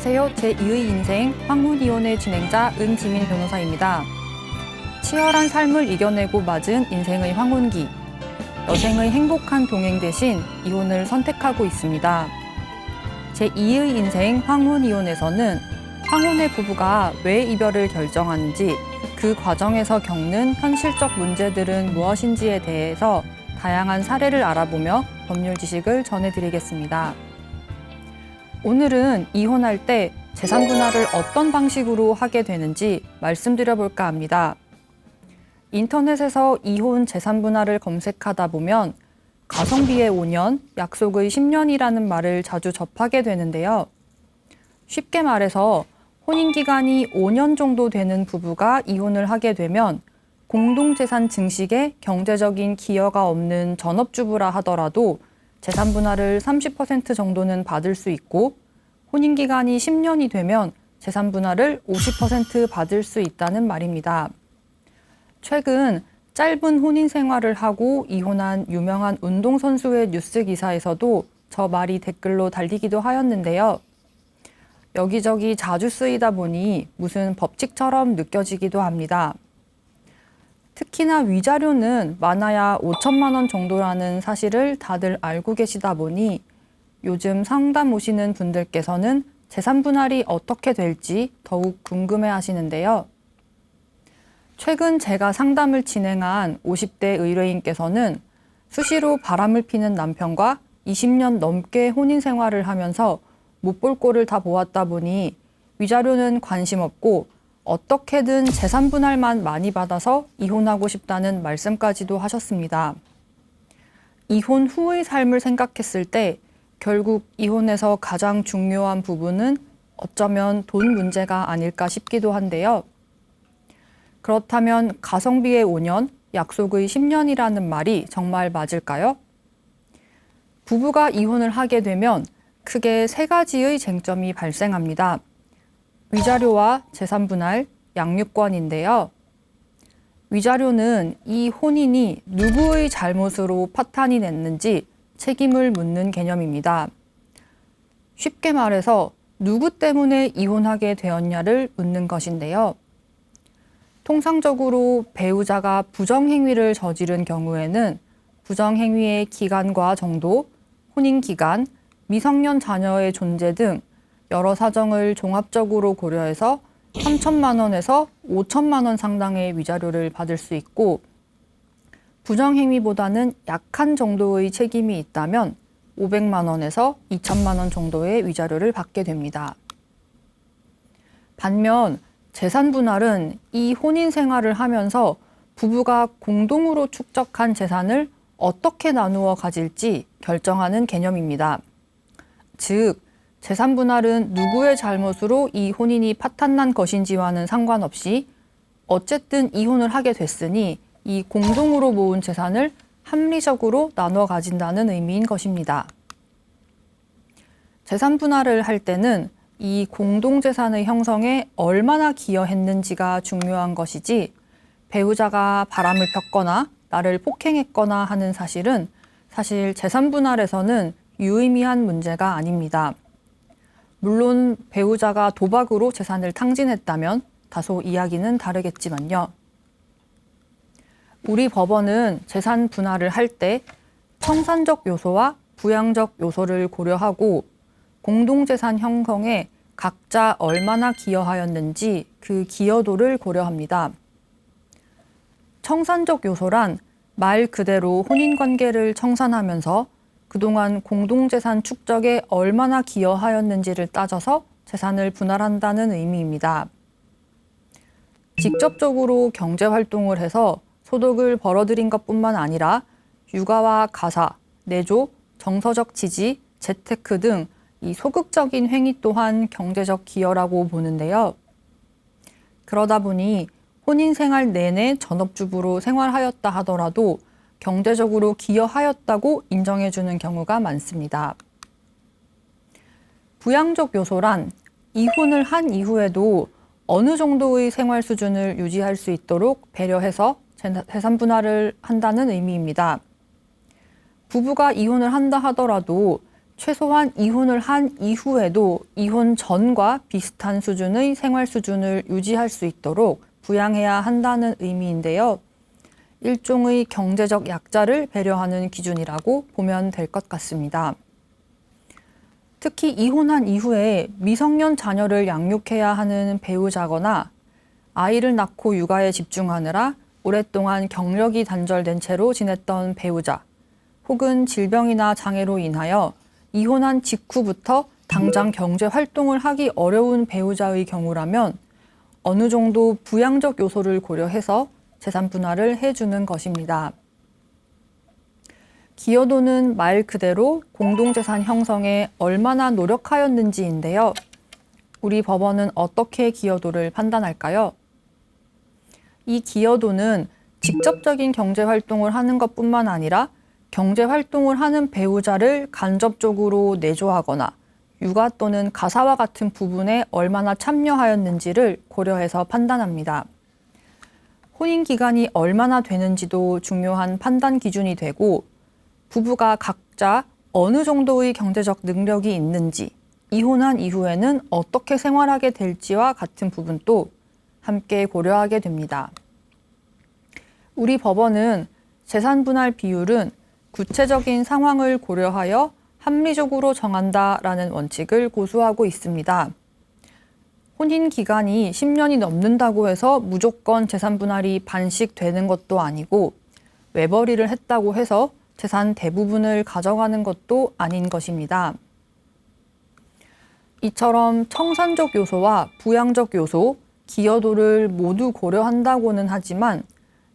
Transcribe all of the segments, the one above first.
안녕하세요. 제2의 인생 황혼이혼의 진행자 은지민 변호사입니다. 치열한 삶을 이겨내고 맞은 인생의 황혼기. 여생의 행복한 동행 대신 이혼을 선택하고 있습니다. 제2의 인생 황혼이혼에서는 황혼의 부부가 왜 이별을 결정하는지, 그 과정에서 겪는 현실적 문제들은 무엇인지에 대해서 다양한 사례를 알아보며 법률 지식을 전해드리겠습니다. 오늘은 이혼할 때 재산 분할을 어떤 방식으로 하게 되는지 말씀드려볼까 합니다. 인터넷에서 이혼 재산 분할을 검색하다 보면 가성비의 5년, 약속의 10년이라는 말을 자주 접하게 되는데요. 쉽게 말해서 혼인기간이 5년 정도 되는 부부가 이혼을 하게 되면 공동재산 증식에 경제적인 기여가 없는 전업주부라 하더라도 재산 분할을 30% 정도는 받을 수 있고, 혼인기간이 10년이 되면 재산 분할을 50% 받을 수 있다는 말입니다. 최근 짧은 혼인 생활을 하고 이혼한 유명한 운동선수의 뉴스 기사에서도 저 말이 댓글로 달리기도 하였는데요. 여기저기 자주 쓰이다 보니 무슨 법칙처럼 느껴지기도 합니다. 특히나 위자료는 많아야 5천만 원 정도라는 사실을 다들 알고 계시다 보니 요즘 상담 오시는 분들께서는 재산 분할이 어떻게 될지 더욱 궁금해 하시는데요. 최근 제가 상담을 진행한 50대 의뢰인께서는 수시로 바람을 피는 남편과 20년 넘게 혼인 생활을 하면서 못 볼 꼴을 다 보았다 보니 위자료는 관심 없고 어떻게든 재산 분할만 많이 받아서 이혼하고 싶다는 말씀까지도 하셨습니다. 이혼 후의 삶을 생각했을 때 결국 이혼에서 가장 중요한 부분은 어쩌면 돈 문제가 아닐까 싶기도 한데요. 그렇다면 가성비의 5년, 약속의 10년이라는 말이 정말 맞을까요? 부부가 이혼을 하게 되면 크게 3가지의 쟁점이 발생합니다. 위자료와 재산 분할, 양육권인데요. 위자료는 이 혼인이 누구의 잘못으로 파탄이 됐는지 책임을 묻는 개념입니다. 쉽게 말해서 누구 때문에 이혼하게 되었냐를 묻는 것인데요. 통상적으로 배우자가 부정행위를 저지른 경우에는 부정행위의 기간과 정도, 혼인기간, 미성년 자녀의 존재 등 여러 사정을 종합적으로 고려해서 3천만 원에서 5천만 원 상당의 위자료를 받을 수 있고, 부정행위보다는 약한 정도의 책임이 있다면 500만 원에서 2천만 원 정도의 위자료를 받게 됩니다. 반면 재산 분할은 이 혼인 생활을 하면서 부부가 공동으로 축적한 재산을 어떻게 나누어 가질지 결정하는 개념입니다. 즉, 재산 분할은 누구의 잘못으로 이 혼인이 파탄난 것인지와는 상관없이 어쨌든 이혼을 하게 됐으니 이 공동으로 모은 재산을 합리적으로 나눠 가진다는 의미인 것입니다. 재산 분할을 할 때는 이 공동재산의 형성에 얼마나 기여했는지가 중요한 것이지, 배우자가 바람을 폈거나 나를 폭행했거나 하는 사실은 사실 재산 분할에서는 유의미한 문제가 아닙니다. 물론 배우자가 도박으로 재산을 탕진했다면 다소 이야기는 다르겠지만요. 우리 법원은 재산 분할을 할 때 청산적 요소와 부양적 요소를 고려하고 공동재산 형성에 각자 얼마나 기여하였는지 그 기여도를 고려합니다. 청산적 요소란 말 그대로 혼인관계를 청산하면서 그동안 공동재산 축적에 얼마나 기여하였는지를 따져서 재산을 분할한다는 의미입니다. 직접적으로 경제활동을 해서 소득을 벌어들인 것뿐만 아니라 육아와 가사, 내조, 정서적 지지, 재테크 등 이 소극적인 행위 또한 경제적 기여라고 보는데요. 그러다 보니 혼인 생활 내내 전업주부로 생활하였다 하더라도 경제적으로 기여하였다고 인정해주는 경우가 많습니다. 부양적 요소란 이혼을 한 이후에도 어느 정도의 생활 수준을 유지할 수 있도록 배려해서 재산 분할을 한다는 의미입니다. 부부가 이혼을 한다 하더라도 최소한 이혼을 한 이후에도 이혼 전과 비슷한 수준의 생활 수준을 유지할 수 있도록 부양해야 한다는 의미인데요. 일종의 경제적 약자를 배려하는 기준이라고 보면 될 것 같습니다. 특히 이혼한 이후에 미성년 자녀를 양육해야 하는 배우자거나 아이를 낳고 육아에 집중하느라 오랫동안 경력이 단절된 채로 지냈던 배우자, 혹은 질병이나 장애로 인하여 이혼한 직후부터 당장 경제 활동을 하기 어려운 배우자의 경우라면 어느 정도 부양적 요소를 고려해서 재산 분할을 해주는 것입니다. 기여도는 말 그대로 공동재산 형성에 얼마나 노력하였는지인데요. 우리 법원은 어떻게 기여도를 판단할까요? 이 기여도는 직접적인 경제활동을 하는 것뿐만 아니라 경제활동을 하는 배우자를 간접적으로 내조하거나 육아 또는 가사와 같은 부분에 얼마나 참여하였는지를 고려해서 판단합니다. 혼인 기간이 얼마나 되는지도 중요한 판단 기준이 되고 부부가 각자 어느 정도의 경제적 능력이 있는지, 이혼한 이후에는 어떻게 생활하게 될지와 같은 부분도 함께 고려하게 됩니다. 우리 법원은 재산 분할 비율은 구체적인 상황을 고려하여 합리적으로 정한다라는 원칙을 고수하고 있습니다. 혼인 기간이 10년이 넘는다고 해서 무조건 재산 분할이 반씩되는 것도 아니고 외벌이를 했다고 해서 재산 대부분을 가져가는 것도 아닌 것입니다. 이처럼 청산적 요소와 부양적 요소, 기여도를 모두 고려한다고는 하지만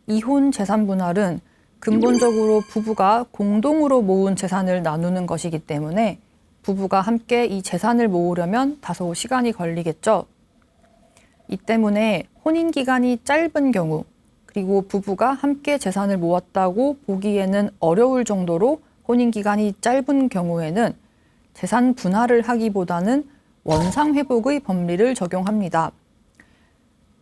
이혼 재산 분할은 근본적으로 부부가 공동으로 모은 재산을 나누는 것이기 때문에 부부가 함께 이 재산을 모으려면 다소 시간이 걸리겠죠. 이 때문에 혼인 기간이 짧은 경우, 그리고 부부가 함께 재산을 모았다고 보기에는 어려울 정도로 혼인 기간이 짧은 경우에는 재산 분할을 하기보다는 원상회복의 법리를 적용합니다.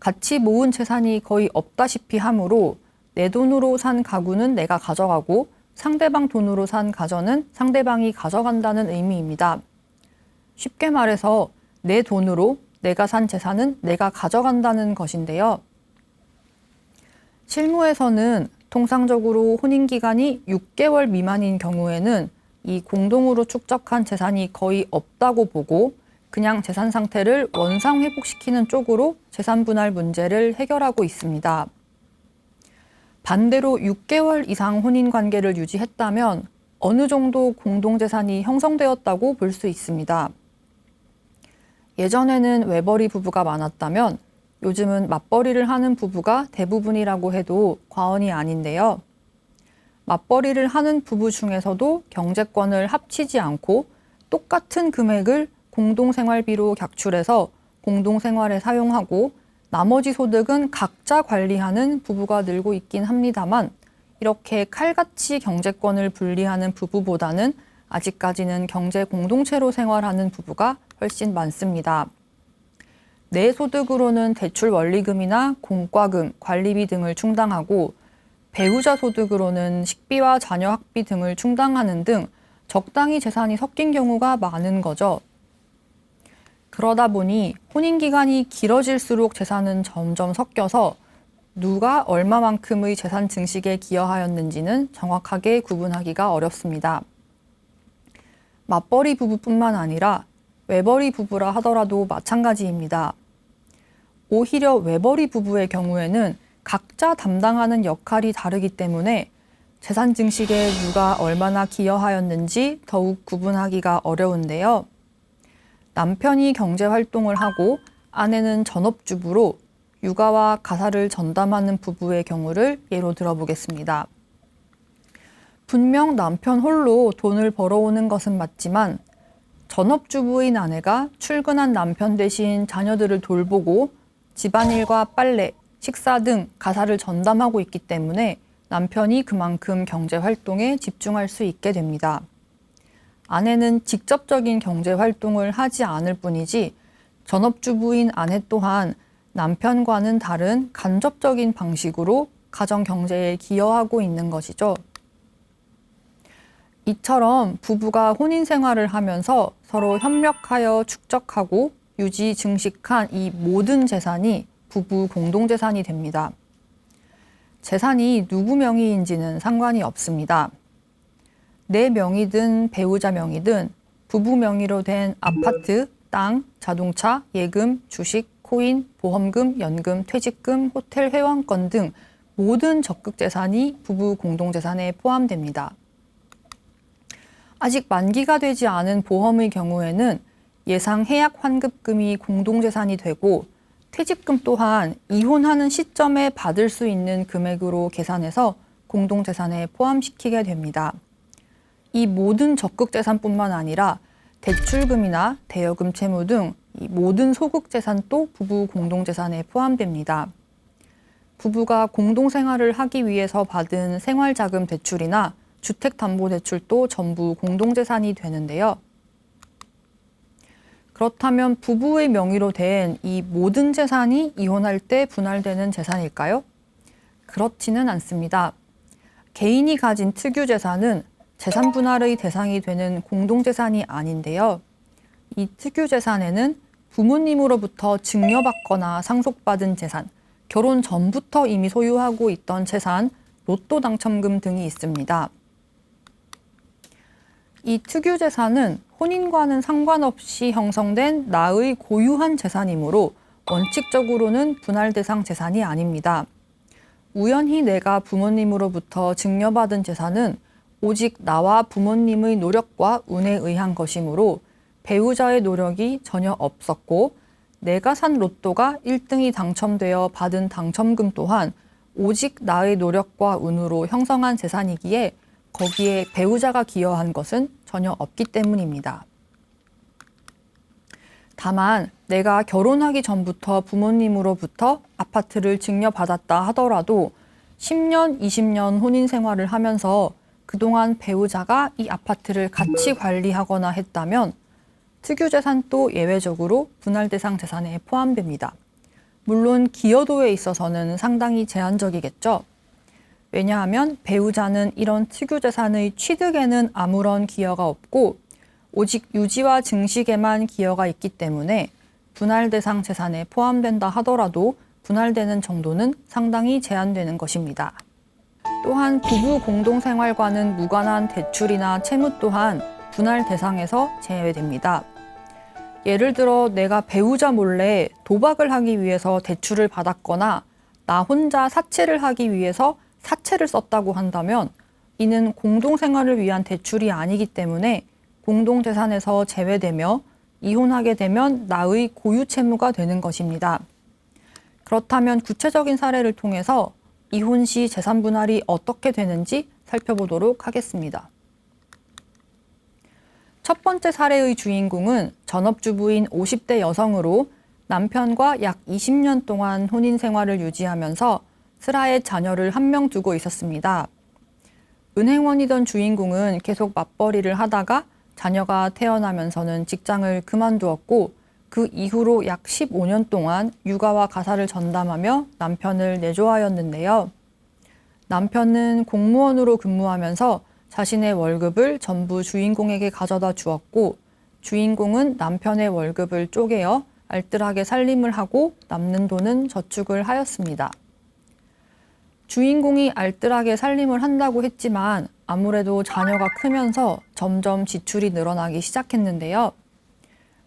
같이 모은 재산이 거의 없다시피 하므로 내 돈으로 산 가구는 내가 가져가고 상대방 돈으로 산 가전은 상대방이 가져간다는 의미입니다. 쉽게 말해서 내 돈으로 내가 산 재산은 내가 가져간다는 것인데요. 실무에서는 통상적으로 혼인 기간이 6개월 미만인 경우에는 이 공동으로 축적한 재산이 거의 없다고 보고 그냥 재산 상태를 원상 회복시키는 쪽으로 재산 분할 문제를 해결하고 있습니다. 반대로 6개월 이상 혼인 관계를 유지했다면 어느 정도 공동재산이 형성되었다고 볼 수 있습니다. 예전에는 외벌이 부부가 많았다면 요즘은 맞벌이를 하는 부부가 대부분이라고 해도 과언이 아닌데요. 맞벌이를 하는 부부 중에서도 경제권을 합치지 않고 똑같은 금액을 공동생활비로 객출해서 공동생활에 사용하고 나머지 소득은 각자 관리하는 부부가 늘고 있긴 합니다만 이렇게 칼같이 경제권을 분리하는 부부보다는 아직까지는 경제 공동체로 생활하는 부부가 훨씬 많습니다. 내 소득으로는 대출 원리금이나 공과금, 관리비 등을 충당하고 배우자 소득으로는 식비와 자녀 학비 등을 충당하는 등 적당히 재산이 섞인 경우가 많은 거죠. 그러다 보니 혼인 기간이 길어질수록 재산은 점점 섞여서 누가 얼마만큼의 재산 증식에 기여하였는지는 정확하게 구분하기가 어렵습니다. 맞벌이 부부뿐만 아니라 외벌이 부부라 하더라도 마찬가지입니다. 오히려 외벌이 부부의 경우에는 각자 담당하는 역할이 다르기 때문에 재산 증식에 누가 얼마나 기여하였는지 더욱 구분하기가 어려운데요. 남편이 경제활동을 하고 아내는 전업주부로 육아와 가사를 전담하는 부부의 경우를 예로 들어보겠습니다. 분명 남편 홀로 돈을 벌어오는 것은 맞지만 전업주부인 아내가 출근한 남편 대신 자녀들을 돌보고 집안일과 빨래, 식사 등 가사를 전담하고 있기 때문에 남편이 그만큼 경제활동에 집중할 수 있게 됩니다. 아내는 직접적인 경제활동을 하지 않을 뿐이지 전업주부인 아내 또한 남편과는 다른 간접적인 방식으로 가정 경제에 기여하고 있는 것이죠. 이처럼 부부가 혼인 생활을 하면서 서로 협력하여 축적하고 유지 증식한 이 모든 재산이 부부 공동재산이 됩니다. 재산이 누구 명의인지는 상관이 없습니다. 내 명의든 배우자 명의든 부부 명의로 된 아파트, 땅, 자동차, 예금, 주식, 코인, 보험금, 연금, 퇴직금, 호텔 회원권 등 모든 적극 재산이 부부 공동재산에 포함됩니다. 아직 만기가 되지 않은 보험의 경우에는 예상 해약 환급금이 공동재산이 되고 퇴직금 또한 이혼하는 시점에 받을 수 있는 금액으로 계산해서 공동재산에 포함시키게 됩니다. 이 모든 적극재산뿐만 아니라 대출금이나 대여금 채무 등 이 모든 소극재산도 부부 공동재산에 포함됩니다. 부부가 공동생활을 하기 위해서 받은 생활자금 대출이나 주택담보대출도 전부 공동재산이 되는데요. 그렇다면 부부의 명의로 된 이 모든 재산이 이혼할 때 분할되는 재산일까요? 그렇지는 않습니다. 개인이 가진 특유재산은 재산 분할의 대상이 되는 공동재산이 아닌데요. 이 특유재산에는 부모님으로부터 증여받거나 상속받은 재산, 결혼 전부터 이미 소유하고 있던 재산, 로또 당첨금 등이 있습니다. 이 특유재산은 혼인과는 상관없이 형성된 나의 고유한 재산이므로 원칙적으로는 분할 대상 재산이 아닙니다. 우연히 내가 부모님으로부터 증여받은 재산은 오직 나와 부모님의 노력과 운에 의한 것이므로 배우자의 노력이 전혀 없었고 내가 산 로또가 1등이 당첨되어 받은 당첨금 또한 오직 나의 노력과 운으로 형성한 재산이기에 거기에 배우자가 기여한 것은 전혀 없기 때문입니다. 다만 내가 결혼하기 전부터 부모님으로부터 아파트를 증여받았다 하더라도 10년, 20년 혼인 생활을 하면서 그동안 배우자가 이 아파트를 같이 관리하거나 했다면 특유재산도 예외적으로 분할 대상 재산에 포함됩니다. 물론 기여도에 있어서는 상당히 제한적이겠죠. 왜냐하면 배우자는 이런 특유재산의 취득에는 아무런 기여가 없고 오직 유지와 증식에만 기여가 있기 때문에 분할 대상 재산에 포함된다 하더라도 분할되는 정도는 상당히 제한되는 것입니다. 또한 부부 공동생활과는 무관한 대출이나 채무 또한 분할 대상에서 제외됩니다. 예를 들어 내가 배우자 몰래 도박을 하기 위해서 대출을 받았거나 나 혼자 사채를 하기 위해서 사채를 썼다고 한다면 이는 공동생활을 위한 대출이 아니기 때문에 공동재산에서 제외되며 이혼하게 되면 나의 고유 채무가 되는 것입니다. 그렇다면 구체적인 사례를 통해서 이혼 시 재산 분할이 어떻게 되는지 살펴보도록 하겠습니다. 첫 번째 사례의 주인공은 전업주부인 50대 여성으로 남편과 약 20년 동안 혼인 생활을 유지하면서 슬하에 자녀를 1명 두고 있었습니다. 은행원이던 주인공은 계속 맞벌이를 하다가 자녀가 태어나면서는 직장을 그만두었고 그 이후로 약 15년 동안 육아와 가사를 전담하며 남편을 내조하였는데요. 남편은 공무원으로 근무하면서 자신의 월급을 전부 주인공에게 가져다 주었고 주인공은 남편의 월급을 쪼개어 알뜰하게 살림을 하고 남는 돈은 저축을 하였습니다. 주인공이 알뜰하게 살림을 한다고 했지만 아무래도 자녀가 크면서 점점 지출이 늘어나기 시작했는데요.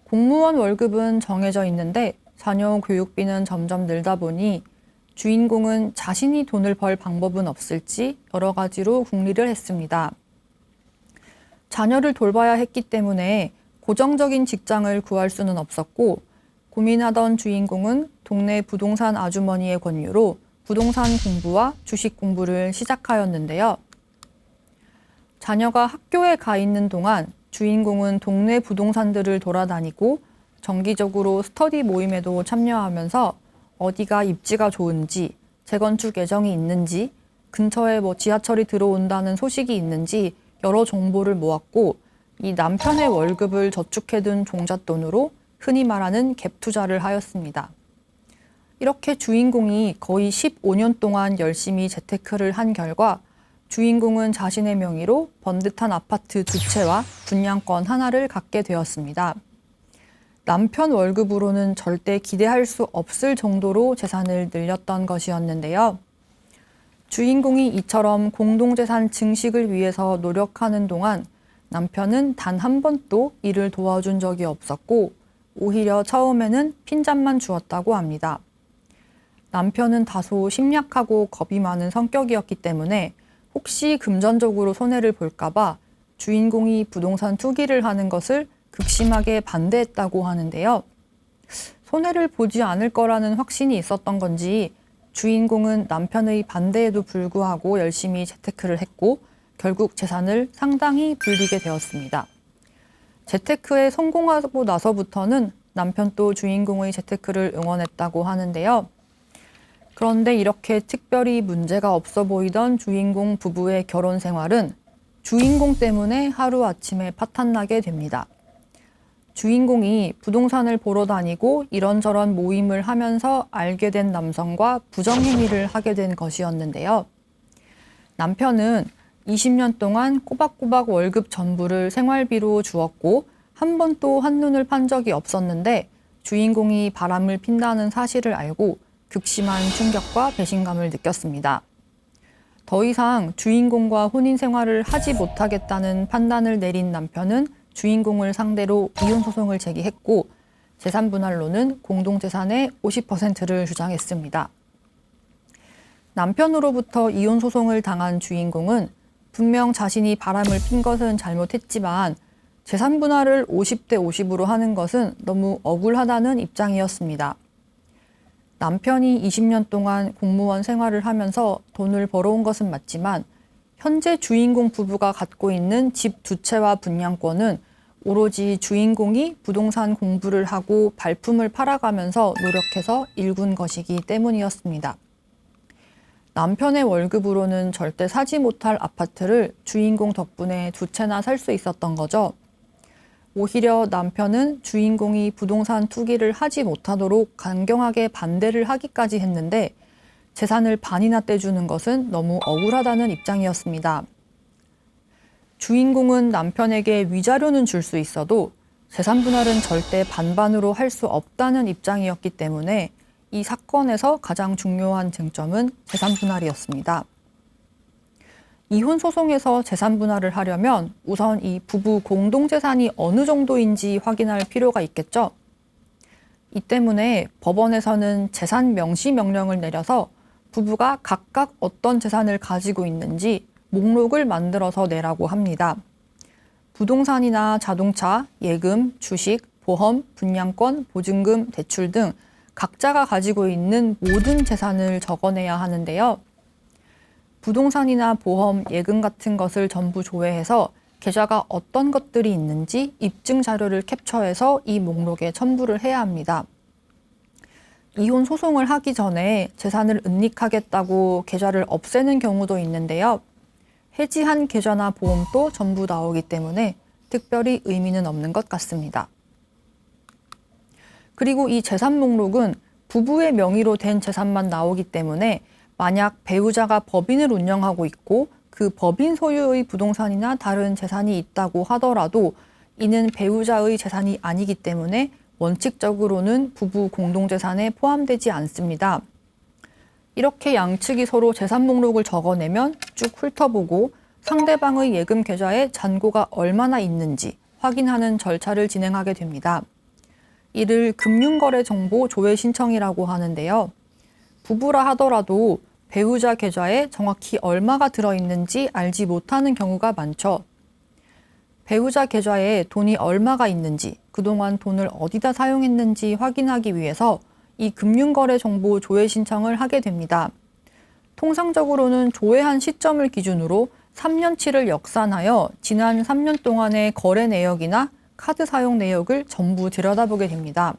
공무원 월급은 정해져 있는데 자녀 교육비는 점점 늘다 보니 주인공은 자신이 돈을 벌 방법은 없을지 여러 가지로 궁리를 했습니다. 자녀를 돌봐야 했기 때문에 고정적인 직장을 구할 수는 없었고 고민하던 주인공은 동네 부동산 아주머니의 권유로 부동산 공부와 주식 공부를 시작하였는데요. 자녀가 학교에 가 있는 동안 주인공은 동네 부동산들을 돌아다니고 정기적으로 스터디 모임에도 참여하면서 어디가 입지가 좋은지, 재건축 예정이 있는지, 근처에 지하철이 들어온다는 소식이 있는지 여러 정보를 모았고 이 남편의 월급을 저축해둔 종잣돈으로 흔히 말하는 갭 투자를 하였습니다. 이렇게 주인공이 거의 15년 동안 열심히 재테크를 한 결과 주인공은 자신의 명의로 번듯한 아파트 2채와 분양권 하나를 갖게 되었습니다. 남편 월급으로는 절대 기대할 수 없을 정도로 재산을 늘렸던 것이었는데요. 주인공이 이처럼 공동재산 증식을 위해서 노력하는 동안 남편은 단 한 번도 이를 도와준 적이 없었고 오히려 처음에는 핀잔만 주었다고 합니다. 남편은 다소 심약하고 겁이 많은 성격이었기 때문에 혹시 금전적으로 손해를 볼까봐 주인공이 부동산 투기를 하는 것을 극심하게 반대했다고 하는데요. 손해를 보지 않을 거라는 확신이 있었던 건지 주인공은 남편의 반대에도 불구하고 열심히 재테크를 했고 결국 재산을 상당히 불리게 되었습니다. 재테크에 성공하고 나서부터는 남편도 주인공의 재테크를 응원했다고 하는데요. 그런데 이렇게 특별히 문제가 없어 보이던 주인공 부부의 결혼 생활은 주인공 때문에 하루아침에 파탄나게 됩니다. 주인공이 부동산을 보러 다니고 이런저런 모임을 하면서 알게 된 남성과 부정행위를 하게 된 것이었는데요. 남편은 20년 동안 꼬박꼬박 월급 전부를 생활비로 주었고 한 번도 한눈을 판 적이 없었는데 주인공이 바람을 핀다는 사실을 알고 극심한 충격과 배신감을 느꼈습니다. 더 이상 주인공과 혼인 생활을 하지 못하겠다는 판단을 내린 남편은 주인공을 상대로 이혼 소송을 제기했고 재산 분할로는 공동재산의 50%를 주장했습니다. 남편으로부터 이혼 소송을 당한 주인공은 분명 자신이 바람을 핀 것은 잘못했지만 재산 분할을 50대 50으로 하는 것은 너무 억울하다는 입장이었습니다. 남편이 20년 동안 공무원 생활을 하면서 돈을 벌어온 것은 맞지만 현재 주인공 부부가 갖고 있는 집 2채와 분양권은 오로지 주인공이 부동산 공부를 하고 발품을 팔아가면서 노력해서 일군 것이기 때문이었습니다. 남편의 월급으로는 절대 사지 못할 아파트를 주인공 덕분에 2채나 살 수 있었던 거죠. 오히려 남편은 주인공이 부동산 투기를 하지 못하도록 강경하게 반대를 하기까지 했는데 재산을 반이나 떼주는 것은 너무 억울하다는 입장이었습니다. 주인공은 남편에게 위자료는 줄 수 있어도 재산 분할은 절대 반반으로 할 수 없다는 입장이었기 때문에 이 사건에서 가장 중요한 쟁점은 재산 분할이었습니다. 이혼 소송에서 재산 분할을 하려면 우선 이 부부 공동재산이 어느 정도인지 확인할 필요가 있겠죠. 이 때문에 법원에서는 재산 명시 명령을 내려서 부부가 각각 어떤 재산을 가지고 있는지 목록을 만들어서 내라고 합니다. 부동산이나 자동차, 예금, 주식, 보험, 분양권, 보증금, 대출 등 각자가 가지고 있는 모든 재산을 적어내야 하는데요. 부동산이나 보험, 예금 같은 것을 전부 조회해서 계좌가 어떤 것들이 있는지 입증 자료를 캡처해서 이 목록에 첨부를 해야 합니다. 이혼 소송을 하기 전에 재산을 은닉하겠다고 계좌를 없애는 경우도 있는데요. 해지한 계좌나 보험도 전부 나오기 때문에 특별히 의미는 없는 것 같습니다. 그리고 이 재산 목록은 부부의 명의로 된 재산만 나오기 때문에 만약 배우자가 법인을 운영하고 있고 그 법인 소유의 부동산이나 다른 재산이 있다고 하더라도 이는 배우자의 재산이 아니기 때문에 원칙적으로는 부부 공동재산에 포함되지 않습니다. 이렇게 양측이 서로 재산 목록을 적어내면 쭉 훑어보고 상대방의 예금 계좌에 잔고가 얼마나 있는지 확인하는 절차를 진행하게 됩니다. 이를 금융거래정보 조회 신청이라고 하는데요. 부부라 하더라도 배우자 계좌에 정확히 얼마가 들어있는지 알지 못하는 경우가 많죠. 배우자 계좌에 돈이 얼마가 있는지, 그동안 돈을 어디다 사용했는지 확인하기 위해서 이 금융거래정보 조회 신청을 하게 됩니다. 통상적으로는 조회한 시점을 기준으로 3년치를 역산하여 지난 3년 동안의 거래 내역이나 카드 사용 내역을 전부 들여다보게 됩니다.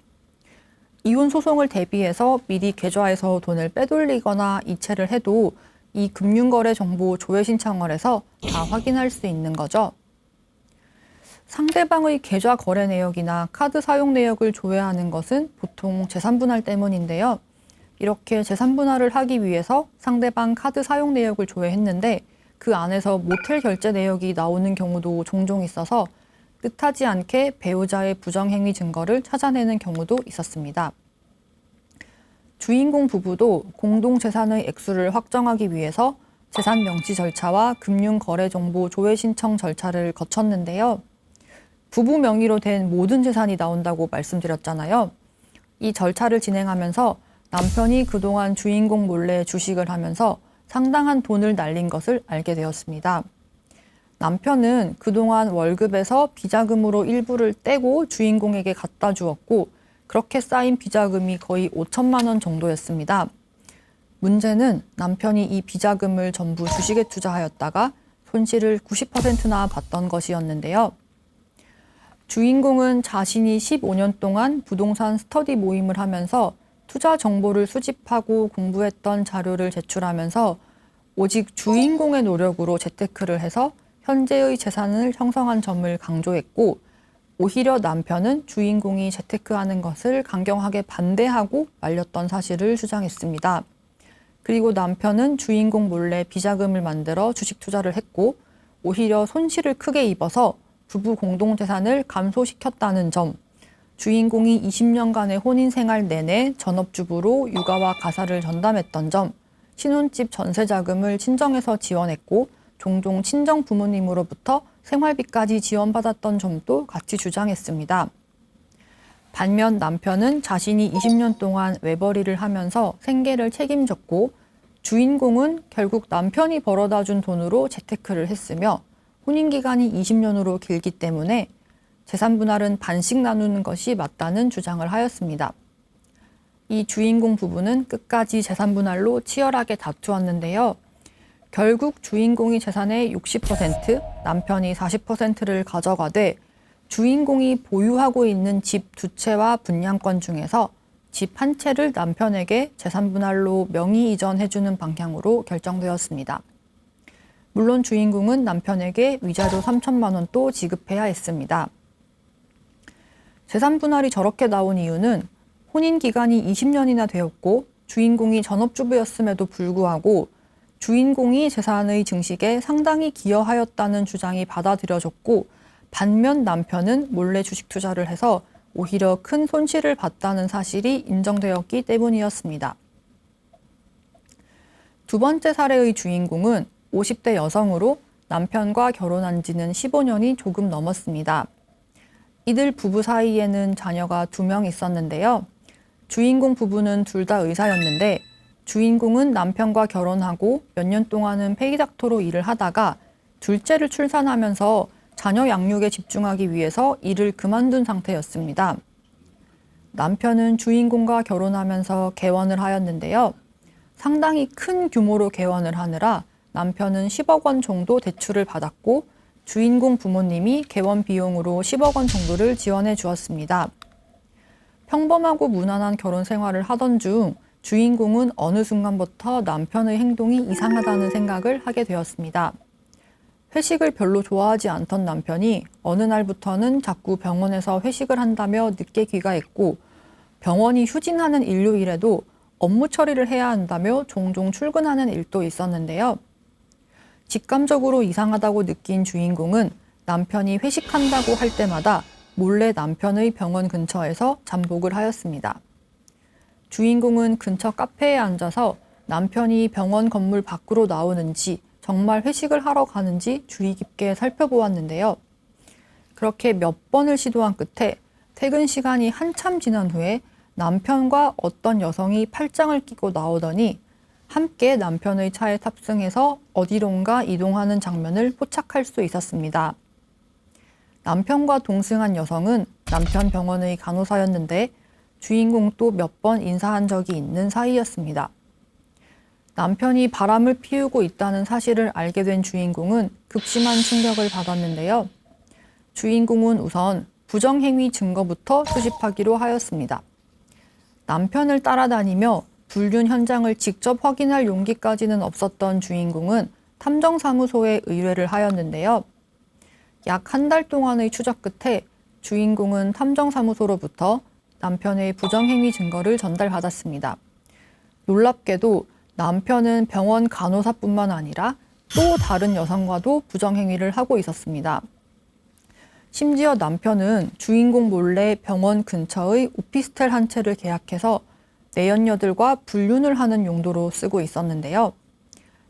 이혼 소송을 대비해서 미리 계좌에서 돈을 빼돌리거나 이체를 해도 이 금융거래정보 조회 신청을 해서 다 확인할 수 있는 거죠. 상대방의 계좌 거래 내역이나 카드 사용 내역을 조회하는 것은 보통 재산 분할 때문인데요. 이렇게 재산 분할을 하기 위해서 상대방 카드 사용 내역을 조회했는데 그 안에서 모텔 결제 내역이 나오는 경우도 종종 있어서 뜻하지 않게 배우자의 부정행위 증거를 찾아내는 경우도 있었습니다. 주인공 부부도 공동재산의 액수를 확정하기 위해서 재산 명시 절차와 금융거래정보 조회 신청 절차를 거쳤는데요. 부부 명의로 된 모든 재산이 나온다고 말씀드렸잖아요. 이 절차를 진행하면서 남편이 그동안 주인공 몰래 주식을 하면서 상당한 돈을 날린 것을 알게 되었습니다. 남편은 그동안 월급에서 비자금으로 일부를 떼고 주인공에게 갖다 주었고 그렇게 쌓인 비자금이 거의 5천만 원 정도였습니다. 문제는 남편이 이 비자금을 전부 주식에 투자하였다가 손실을 90%나 봤던 것이었는데요. 주인공은 자신이 15년 동안 부동산 스터디 모임을 하면서 투자 정보를 수집하고 공부했던 자료를 제출하면서 오직 주인공의 노력으로 재테크를 해서 현재의 재산을 형성한 점을 강조했고 오히려 남편은 주인공이 재테크하는 것을 강경하게 반대하고 말렸던 사실을 주장했습니다. 그리고 남편은 주인공 몰래 비자금을 만들어 주식 투자를 했고 오히려 손실을 크게 입어서 부부 공동재산을 감소시켰다는 점, 주인공이 20년간의 혼인 생활 내내 전업주부로 육아와 가사를 전담했던 점, 신혼집 전세 자금을 친정에서 지원했고 종종 친정 부모님으로부터 생활비까지 지원받았던 점도 같이 주장했습니다. 반면 남편은 자신이 20년 동안 외벌이를 하면서 생계를 책임졌고 주인공은 결국 남편이 벌어다 준 돈으로 재테크를 했으며 혼인기간이 20년으로 길기 때문에 재산 분할은 반씩 나누는 것이 맞다는 주장을 하였습니다. 이 주인공 부부는 끝까지 재산 분할로 치열하게 다투었는데요. 결국 주인공이 재산의 60%, 남편이 40%를 가져가되 주인공이 보유하고 있는 집 2채와 분양권 중에서 집 1채를 남편에게 재산 분할로 명의 이전해주는 방향으로 결정되었습니다. 물론 주인공은 남편에게 위자료 3천만 원 또 지급해야 했습니다. 재산 분할이 저렇게 나온 이유는 혼인 기간이 20년이나 되었고 주인공이 전업주부였음에도 불구하고 주인공이 재산의 증식에 상당히 기여하였다는 주장이 받아들여졌고 반면 남편은 몰래 주식 투자를 해서 오히려 큰 손실을 봤다는 사실이 인정되었기 때문이었습니다. 두 번째 사례의 주인공은 50대 여성으로 남편과 결혼한 지는 15년이 조금 넘었습니다. 이들 부부 사이에는 자녀가 2명 있었는데요. 주인공 부부는 둘 다 의사였는데 주인공은 남편과 결혼하고 몇 년 동안은 페이닥터로 일을 하다가 둘째를 출산하면서 자녀 양육에 집중하기 위해서 일을 그만둔 상태였습니다. 남편은 주인공과 결혼하면서 개원을 하였는데요. 상당히 큰 규모로 개원을 하느라 남편은 10억 원 정도 대출을 받았고 주인공 부모님이 개원 비용으로 10억 원 정도를 지원해 주었습니다. 평범하고 무난한 결혼 생활을 하던 중 주인공은 어느 순간부터 남편의 행동이 이상하다는 생각을 하게 되었습니다. 회식을 별로 좋아하지 않던 남편이 어느 날부터는 자꾸 병원에서 회식을 한다며 늦게 귀가했고 병원이 휴진하는 일요일에도 업무 처리를 해야 한다며 종종 출근하는 일도 있었는데요. 직감적으로 이상하다고 느낀 주인공은 남편이 회식한다고 할 때마다 몰래 남편의 병원 근처에서 잠복을 하였습니다. 주인공은 근처 카페에 앉아서 남편이 병원 건물 밖으로 나오는지 정말 회식을 하러 가는지 주의 깊게 살펴보았는데요. 그렇게 몇 번을 시도한 끝에 퇴근 시간이 한참 지난 후에 남편과 어떤 여성이 팔짱을 끼고 나오더니 함께 남편의 차에 탑승해서 어디론가 이동하는 장면을 포착할 수 있었습니다. 남편과 동승한 여성은 남편 병원의 간호사였는데 주인공도 몇 번 인사한 적이 있는 사이였습니다. 남편이 바람을 피우고 있다는 사실을 알게 된 주인공은 극심한 충격을 받았는데요. 주인공은 우선 부정행위 증거부터 수집하기로 하였습니다. 남편을 따라다니며 불륜 현장을 직접 확인할 용기까지는 없었던 주인공은 탐정사무소에 의뢰를 하였는데요. 약 1달 동안의 추적 끝에 주인공은 탐정사무소로부터 남편의 부정행위 증거를 전달받았습니다. 놀랍게도 남편은 병원 간호사뿐만 아니라 또 다른 여성과도 부정행위를 하고 있었습니다. 심지어 남편은 주인공 몰래 병원 근처의 오피스텔 한 채를 계약해서 내연녀들과 불륜을 하는 용도로 쓰고 있었는데요.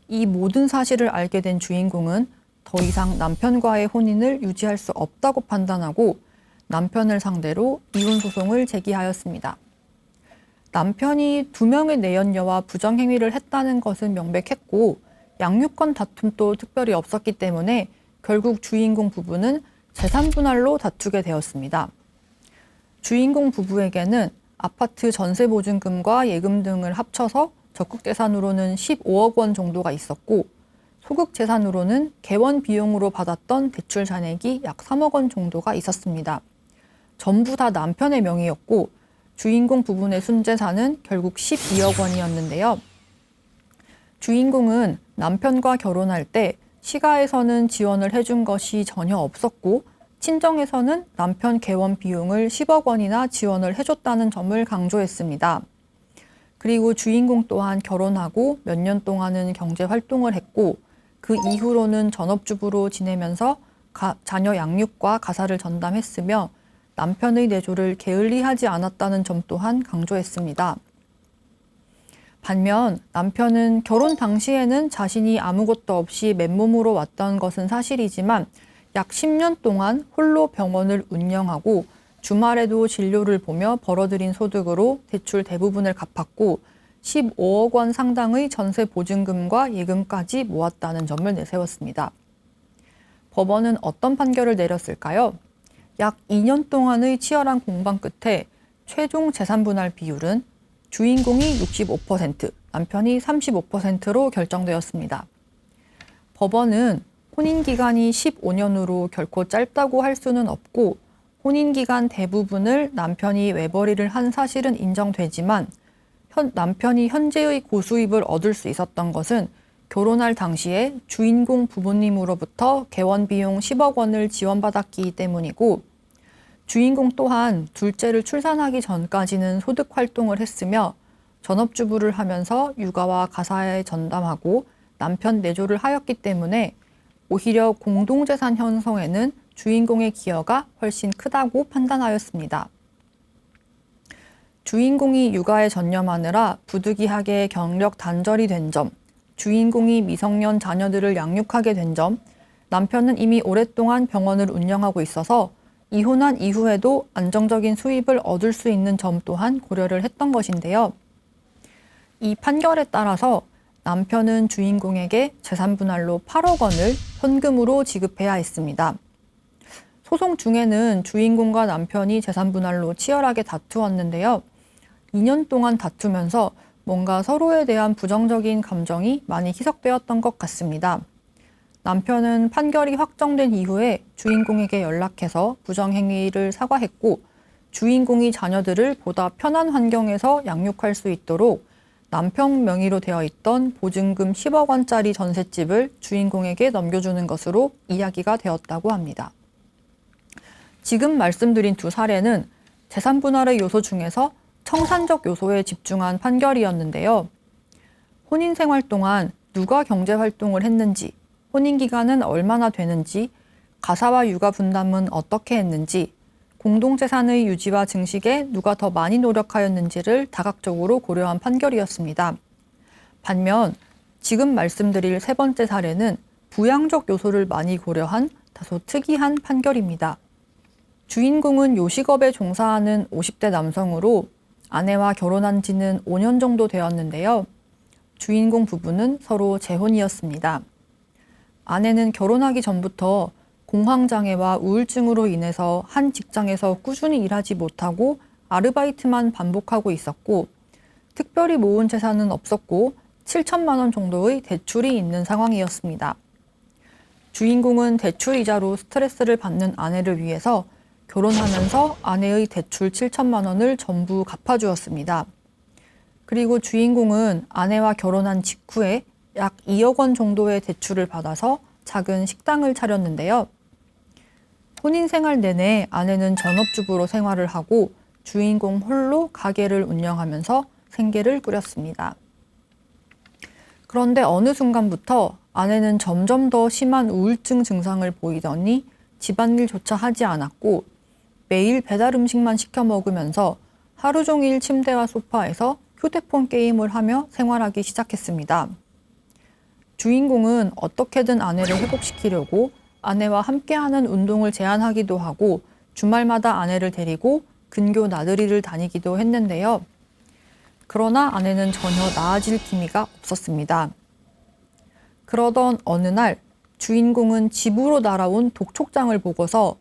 이 모든 사실을 알게 된 주인공은 더 이상 남편과의 혼인을 유지할 수 없다고 판단하고 남편을 상대로 이혼 소송을 제기하였습니다. 남편이 2명의 내연녀와 부정행위를 했다는 것은 명백했고 양육권 다툼도 특별히 없었기 때문에 결국 주인공 부부는 재산 분할로 다투게 되었습니다. 주인공 부부에게는 아파트 전세 보증금과 예금 등을 합쳐서 적극 재산으로는 15억 원 정도가 있었고 소극 재산으로는 개원 비용으로 받았던 대출 잔액이 약 3억 원 정도가 있었습니다. 전부 다 남편의 명의였고 주인공 부분의 순재산은 결국 12억 원이었는데요. 주인공은 남편과 결혼할 때 시가에서는 지원을 해준 것이 전혀 없었고 친정에서는 남편 개원 비용을 10억 원이나 지원을 해줬다는 점을 강조했습니다. 그리고 주인공 또한 결혼하고 몇 년 동안은 경제 활동을 했고 그 이후로는 전업주부로 지내면서 자녀 양육과 가사를 전담했으며 남편의 내조를 게을리하지 않았다는 점 또한 강조했습니다. 반면 남편은 결혼 당시에는 자신이 아무것도 없이 맨몸으로 왔던 것은 사실이지만 약 10년 동안 홀로 병원을 운영하고 주말에도 진료를 보며 벌어들인 소득으로 대출 대부분을 갚았고 15억 원 상당의 전세 보증금과 예금까지 모았다는 점을 내세웠습니다. 법원은 어떤 판결을 내렸을까요? 약 2년 동안의 치열한 공방 끝에 최종 재산분할 비율은 주인공이 65%, 남편이 35%로 결정되었습니다. 법원은 혼인기간이 15년으로 결코 짧다고 할 수는 없고 혼인기간 대부분을 남편이 외벌이를 한 사실은 인정되지만 남편이 현재의 고수입을 얻을 수 있었던 것은 결혼할 당시에 주인공 부모님으로부터 개원 비용 10억 원을 지원받았기 때문이고 주인공 또한 둘째를 출산하기 전까지는 소득 활동을 했으며 전업주부를 하면서 육아와 가사에 전담하고 남편 내조를 하였기 때문에 오히려 공동재산 형성에는 주인공의 기여가 훨씬 크다고 판단하였습니다. 주인공이 육아에 전념하느라 부득이하게 경력 단절이 된 점, 주인공이 미성년 자녀들을 양육하게 된 점, 남편은 이미 오랫동안 병원을 운영하고 있어서 이혼한 이후에도 안정적인 수입을 얻을 수 있는 점 또한 고려를 했던 것인데요. 이 판결에 따라서 남편은 주인공에게 재산분할로 8억 원을 현금으로 지급해야 했습니다. 소송 중에는 주인공과 남편이 재산분할로 치열하게 다투었는데요. 2년 동안 다투면서 뭔가 서로에 대한 부정적인 감정이 많이 희석되었던 것 같습니다. 남편은 판결이 확정된 이후에 주인공에게 연락해서 부정행위를 사과했고 주인공이 자녀들을 보다 편한 환경에서 양육할 수 있도록 남편 명의로 되어 있던 보증금 10억 원짜리 전셋집을 주인공에게 넘겨주는 것으로 이야기가 되었다고 합니다. 지금 말씀드린 두 사례는 재산분할의 요소 중에서 청산적 요소에 집중한 판결이었는데요. 혼인생활 동안 누가 경제활동을 했는지, 혼인기간은 얼마나 되는지, 가사와 육아 분담은 어떻게 했는지, 공동재산의 유지와 증식에 누가 더 많이 노력하였는지를 다각적으로 고려한 판결이었습니다. 반면 지금 말씀드릴 세 번째 사례는 부양적 요소를 많이 고려한 다소 특이한 판결입니다. 주인공은 요식업에 종사하는 50대 남성으로 아내와 결혼한 지는 5년 정도 되었는데요. 주인공 부부는 서로 재혼이었습니다. 아내는 결혼하기 전부터 공황장애와 우울증으로 인해서 한 직장에서 꾸준히 일하지 못하고 아르바이트만 반복하고 있었고 특별히 모은 재산은 없었고 7천만 원 정도의 대출이 있는 상황이었습니다. 주인공은 대출 이자로 스트레스를 받는 아내를 위해서 결혼하면서 아내의 대출 7천만 원을 전부 갚아주었습니다. 그리고 주인공은 아내와 결혼한 직후에 약 2억 원 정도의 대출을 받아서 작은 식당을 차렸는데요. 혼인생활 내내 아내는 전업주부로 생활을 하고 주인공 홀로 가게를 운영하면서 생계를 꾸렸습니다. 그런데 어느 순간부터 아내는 점점 더 심한 우울증 증상을 보이더니 집안일조차 하지 않았고 매일 배달 음식만 시켜 먹으면서 하루 종일 침대와 소파에서 휴대폰 게임을 하며 생활하기 시작했습니다. 주인공은 어떻게든 아내를 회복시키려고 아내와 함께하는 운동을 제안하기도 하고 주말마다 아내를 데리고 근교 나들이를 다니기도 했는데요. 그러나 아내는 전혀 나아질 기미가 없었습니다. 그러던 어느 날 주인공은 집으로 날아온 독촉장을 보고서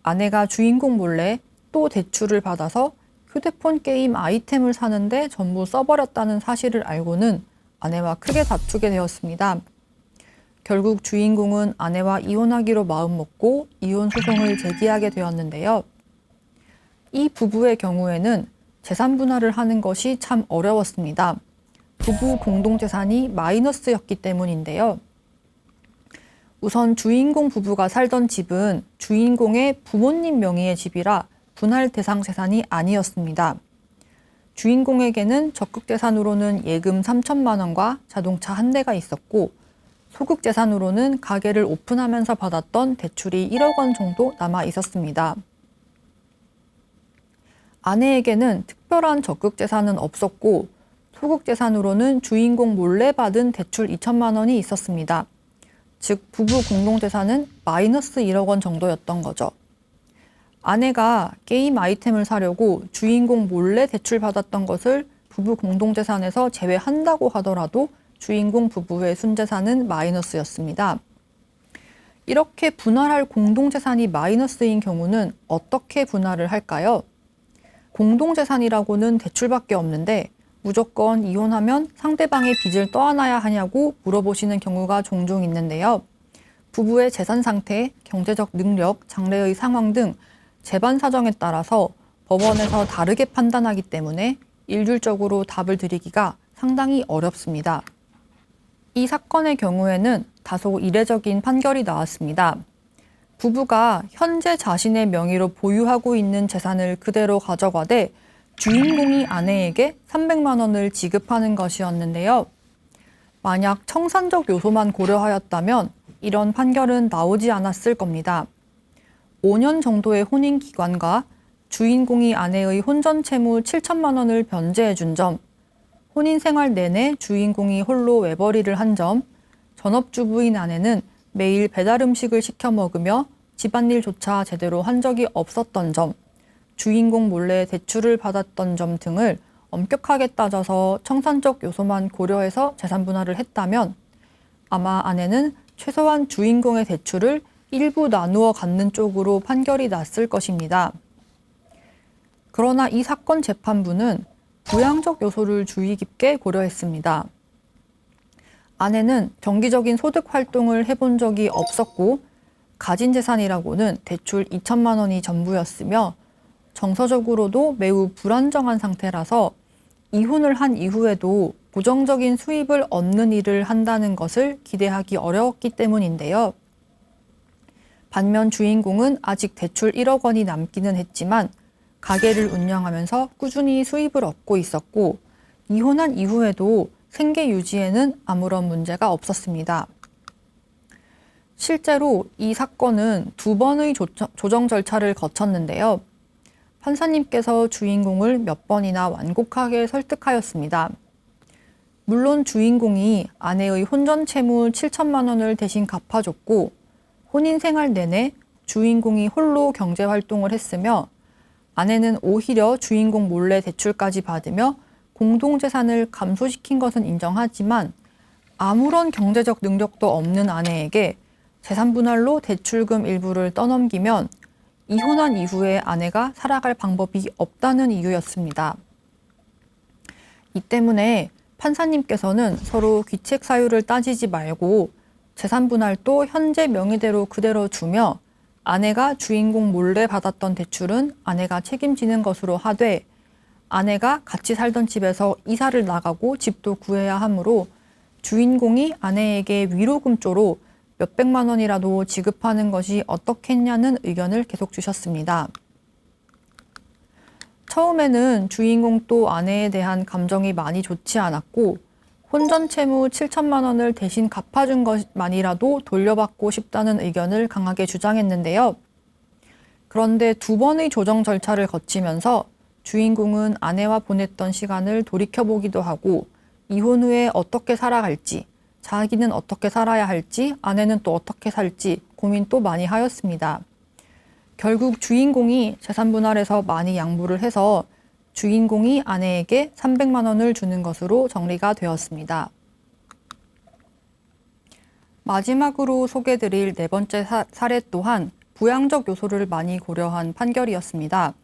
아내가 주인공 몰래 또 대출을 받아서 휴대폰 게임 아이템을 사는데 전부 써버렸다는 사실을 알고는 아내와 크게 다투게 되었습니다. 결국 주인공은 아내와 이혼하기로 마음먹고 이혼 소송을 제기하게 되었는데요. 이 부부의 경우에는 재산 분할을 하는 것이 참 어려웠습니다. 부부 공동재산이 마이너스였기 때문인데요. 우선 주인공 부부가 살던 집은 주인공의 부모님 명의의 집이라 분할 대상 재산이 아니었습니다. 주인공에게는 적극 재산으로는 예금 3천만 원과 자동차 한 대가 있었고 소극 재산으로는 가게를 오픈하면서 받았던 대출이 1억 원 정도 남아 있었습니다. 아내에게는 특별한 적극 재산은 없었고 소극 재산으로는 주인공 몰래 받은 대출 2천만 원이 있었습니다. 즉 부부 공동 재산은 마이너스 1억 원 정도였던 거죠. 아내가 게임 아이템을 사려고 주인공 몰래 대출받았던 것을 부부 공동재산에서 제외한다고 하더라도 주인공 부부의 순재산은 마이너스였습니다. 이렇게 분할할 공동재산이 마이너스인 경우는 어떻게 분할을 할까요? 공동재산이라고는 대출밖에 없는데 무조건 이혼하면 상대방의 빚을 떠안아야 하냐고 물어보시는 경우가 종종 있는데요. 부부의 재산 상태, 경제적 능력, 장래의 상황 등 재반 사정에 따라서 법원에서 다르게 판단하기 때문에 일률적으로 답을 드리기가 상당히 어렵습니다. 이 사건의 경우에는 다소 이례적인 판결이 나왔습니다. 부부가 현재 자신의 명의로 보유하고 있는 재산을 그대로 가져가되 주인공이 아내에게 300만 원을 지급하는 것이었는데요. 만약 청산적 요소만 고려하였다면 이런 판결은 나오지 않았을 겁니다. 5년 정도의 혼인 기간과 주인공이 아내의 혼전 채무 7천만 원을 변제해 준 점, 혼인 생활 내내 주인공이 홀로 외벌이를 한 점, 전업주부인 아내는 매일 배달 음식을 시켜 먹으며 집안일조차 제대로 한 적이 없었던 점, 주인공 몰래 대출을 받았던 점 등을 엄격하게 따져서 청산적 요소만 고려해서 재산 분할을 했다면 아마 아내는 최소한 주인공의 대출을 일부 나누어 갖는 쪽으로 판결이 났을 것입니다. 그러나 이 사건 재판부는 부양적 요소를 주의 깊게 고려했습니다. 아내는 정기적인 소득 활동을 해본 적이 없었고 가진 재산이라고는 대출 2천만 원이 전부였으며 정서적으로도 매우 불안정한 상태라서 이혼을 한 이후에도 고정적인 수입을 얻는 일을 한다는 것을 기대하기 어려웠기 때문인데요. 반면 주인공은 아직 대출 1억 원이 남기는 했지만 가게를 운영하면서 꾸준히 수입을 얻고 있었고 이혼한 이후에도 생계 유지에는 아무런 문제가 없었습니다. 실제로 이 사건은 2번의 조정 절차를 거쳤는데요. 판사님께서 주인공을 몇 번이나 완곡하게 설득하였습니다. 물론 주인공이 아내의 혼전 채무 7천만 원을 대신 갚아줬고 혼인 생활 내내 주인공이 홀로 경제 활동을 했으며 아내는 오히려 주인공 몰래 대출까지 받으며 공동재산을 감소시킨 것은 인정하지만 아무런 경제적 능력도 없는 아내에게 재산 분할로 대출금 일부를 떠넘기면 이혼한 이후에 아내가 살아갈 방법이 없다는 이유였습니다. 이 때문에 판사님께서는 서로 귀책 사유를 따지지 말고 재산 분할도 현재 명의대로 그대로 두며 아내가 주인공 몰래 받았던 대출은 아내가 책임지는 것으로 하되 아내가 같이 살던 집에서 이사를 나가고 집도 구해야 하므로 주인공이 아내에게 위로금조로 몇백만 원이라도 지급하는 것이 어떻겠냐는 의견을 계속 주셨습니다. 처음에는 주인공도 아내에 대한 감정이 많이 좋지 않았고 혼전 채무 7천만 원을 대신 갚아준 것만이라도 돌려받고 싶다는 의견을 강하게 주장했는데요. 그런데 두 번의 조정 절차를 거치면서 주인공은 아내와 보냈던 시간을 돌이켜보기도 하고 이혼 후에 어떻게 살아갈지, 자기는 어떻게 살아야 할지, 아내는 또 어떻게 살지 고민 또 많이 하였습니다. 결국 주인공이 재산 분할에서 많이 양보를 해서 주인공이 아내에게 300만 원을 주는 것으로 정리가 되었습니다. 마지막으로 소개드릴 네 번째 사례 또한 부양적 요소를 많이 고려한 판결이었습니다.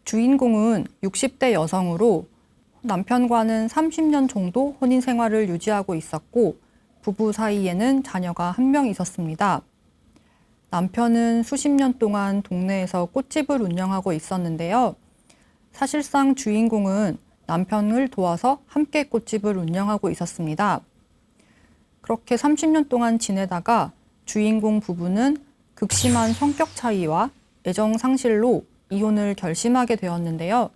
주인공은 60대 여성으로 남편과는 30년 정도 혼인 생활을 유지하고 있었고 부부 사이에는 자녀가 한 명 있었습니다. 남편은 수십 년 동안 동네에서 꽃집을 운영하고 있었는데요. 사실상 주인공은 남편을 도와서 함께 꽃집을 운영하고 있었습니다. 그렇게 30년 동안 지내다가 주인공 부부는 극심한 성격 차이와 애정 상실로 이혼을 결심하게 되었는데요.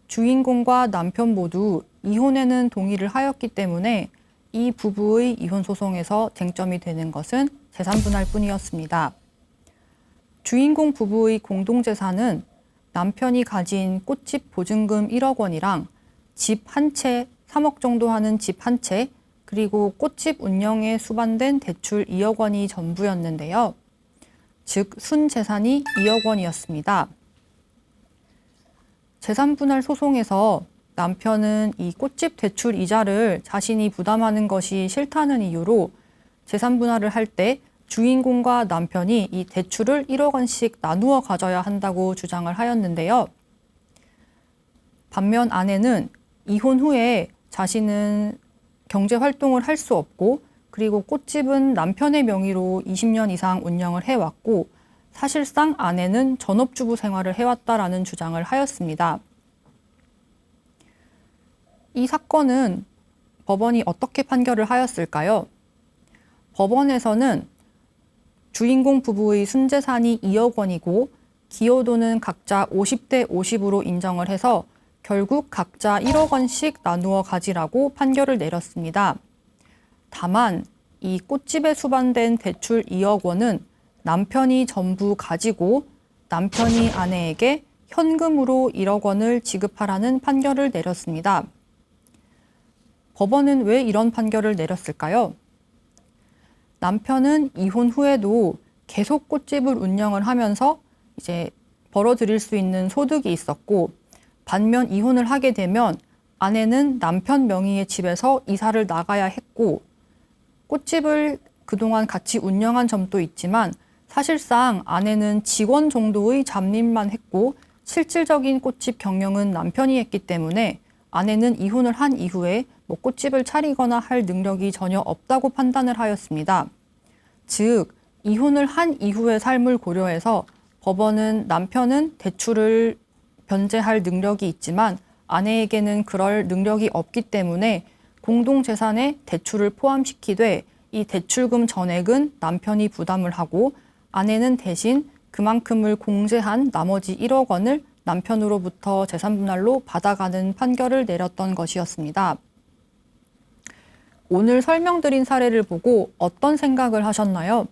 주인공과 남편 모두 이혼에는 동의를 하였기 때문에 이 부부의 이혼 소송에서 쟁점이 되는 것은 재산분할 뿐이었습니다. 주인공 부부의 공동재산은 남편이 가진 꽃집 보증금 1억 원이랑 집 한 채, 3억 정도 하는 집 한 채, 그리고 꽃집 운영에 수반된 대출 2억 원이 전부였는데요. 즉, 순재산이 2억 원이었습니다. 재산분할 소송에서 남편은 이 꽃집 대출 이자를 자신이 부담하는 것이 싫다는 이유로 재산분할을 할 때 주인공과 남편이 이 대출을 1억 원씩 나누어 가져야 한다고 주장을 하였는데요. 반면 아내는 이혼 후에 자신은 경제 활동을 할 수 없고 그리고 꽃집은 남편의 명의로 20년 이상 운영을 해왔고 사실상 아내는 전업주부 생활을 해왔다라는 주장을 하였습니다. 이 사건은 법원이 어떻게 판결을 하였을까요? 법원에서는 주인공 부부의 순재산이 2억 원이고 기여도는 각자 50대 50으로 인정을 해서 결국 각자 1억 원씩 나누어 가지라고 판결을 내렸습니다. 다만 이 꽃집에 수반된 대출 2억 원은 남편이 전부 가지고 남편이 아내에게 현금으로 1억 원을 지급하라는 판결을 내렸습니다. 법원은 왜 이런 판결을 내렸을까요? 남편은 이혼 후에도 계속 꽃집을 운영을 하면서 이제 벌어들일 수 있는 소득이 있었고 반면 이혼을 하게 되면 아내는 남편 명의의 집에서 이사를 나가야 했고 꽃집을 그동안 같이 운영한 점도 있지만 사실상 아내는 직원 정도의 잡일만 했고 실질적인 꽃집 경영은 남편이 했기 때문에 아내는 이혼을 한 이후에 꽃집을 차리거나 할 능력이 전혀 없다고 판단을 하였습니다. 즉, 이혼을 한 이후의 삶을 고려해서 법원은 남편은 대출을 변제할 능력이 있지만 아내에게는 그럴 능력이 없기 때문에 공동재산에 대출을 포함시키되 이 대출금 전액은 남편이 부담을 하고 아내는 대신 그만큼을 공제한 나머지 1억 원을 남편으로부터 재산분할로 받아가는 판결을 내렸던 것이었습니다. 오늘 설명드린 사례를 보고 어떤 생각을 하셨나요?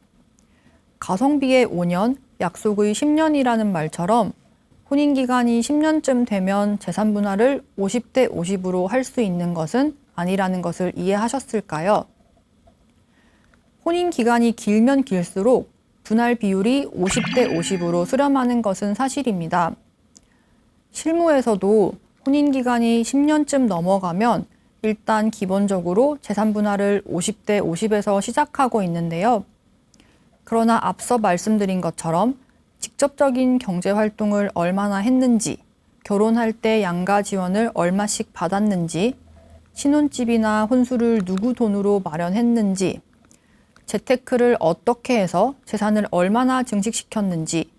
가성비의 5년, 약속의 10년이라는 말처럼 혼인기간이 10년쯤 되면 재산분할을 50대 50으로 할 수 있는 것은 아니라는 것을 이해하셨을까요? 혼인기간이 길면 길수록 분할 비율이 50대 50으로 수렴하는 것은 사실입니다. 실무에서도 혼인기간이 10년쯤 넘어가면 일단 기본적으로 재산분할을 50대 50에서 시작하고 있는데요. 그러나 앞서 말씀드린 것처럼 직접적인 경제활동을 얼마나 했는지, 결혼할 때 양가 지원을 얼마씩 받았는지, 신혼집이나 혼수를 누구 돈으로 마련했는지, 재테크를 어떻게 해서 재산을 얼마나 증식시켰는지,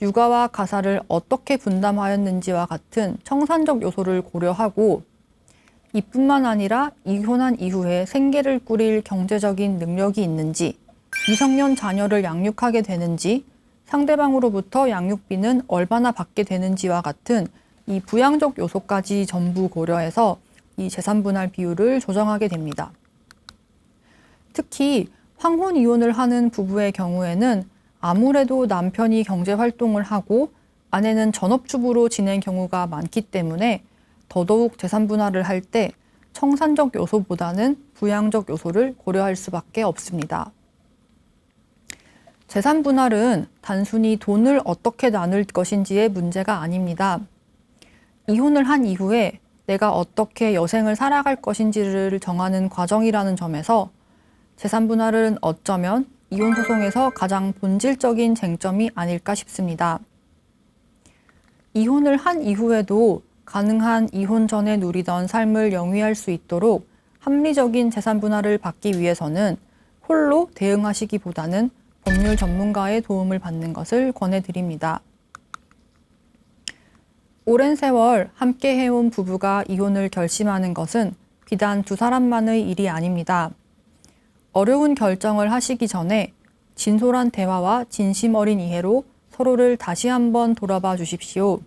육아와 가사를 어떻게 분담하였는지와 같은 청산적 요소를 고려하고 이뿐만 아니라 이혼한 이후에 생계를 꾸릴 경제적인 능력이 있는지, 미성년 자녀를 양육하게 되는지, 상대방으로부터 양육비는 얼마나 받게 되는지와 같은 이 부양적 요소까지 전부 고려해서 이 재산 분할 비율을 조정하게 됩니다. 특히 황혼 이혼을 하는 부부의 경우에는 아무래도 남편이 경제 활동을 하고 아내는 전업주부로 지낸 경우가 많기 때문에 더더욱 재산 분할을 할 때 청산적 요소보다는 부양적 요소를 고려할 수밖에 없습니다. 재산 분할은 단순히 돈을 어떻게 나눌 것인지의 문제가 아닙니다. 이혼을 한 이후에 내가 어떻게 여생을 살아갈 것인지를 정하는 과정이라는 점에서 재산 분할은 어쩌면 이혼 소송에서 가장 본질적인 쟁점이 아닐까 싶습니다. 이혼을 한 이후에도 가능한 이혼 전에 누리던 삶을 영위할 수 있도록 합리적인 재산 분할을 받기 위해서는 홀로 대응하시기보다는 법률 전문가의 도움을 받는 것을 권해드립니다. 오랜 세월 함께 해온 부부가 이혼을 결심하는 것은 비단 두 사람만의 일이 아닙니다. 어려운 결정을 하시기 전에 진솔한 대화와 진심 어린 이해로 서로를 다시 한번 돌아봐 주십시오.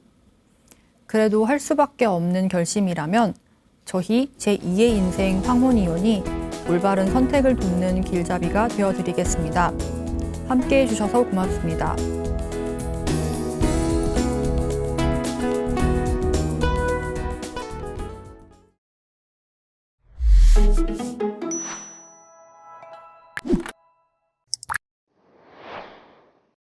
그래도 할 수밖에 없는 결심이라면 저희 제2의 인생 황혼이혼이 올바른 선택을 돕는 길잡이가 되어드리겠습니다. 함께해 주셔서 고맙습니다.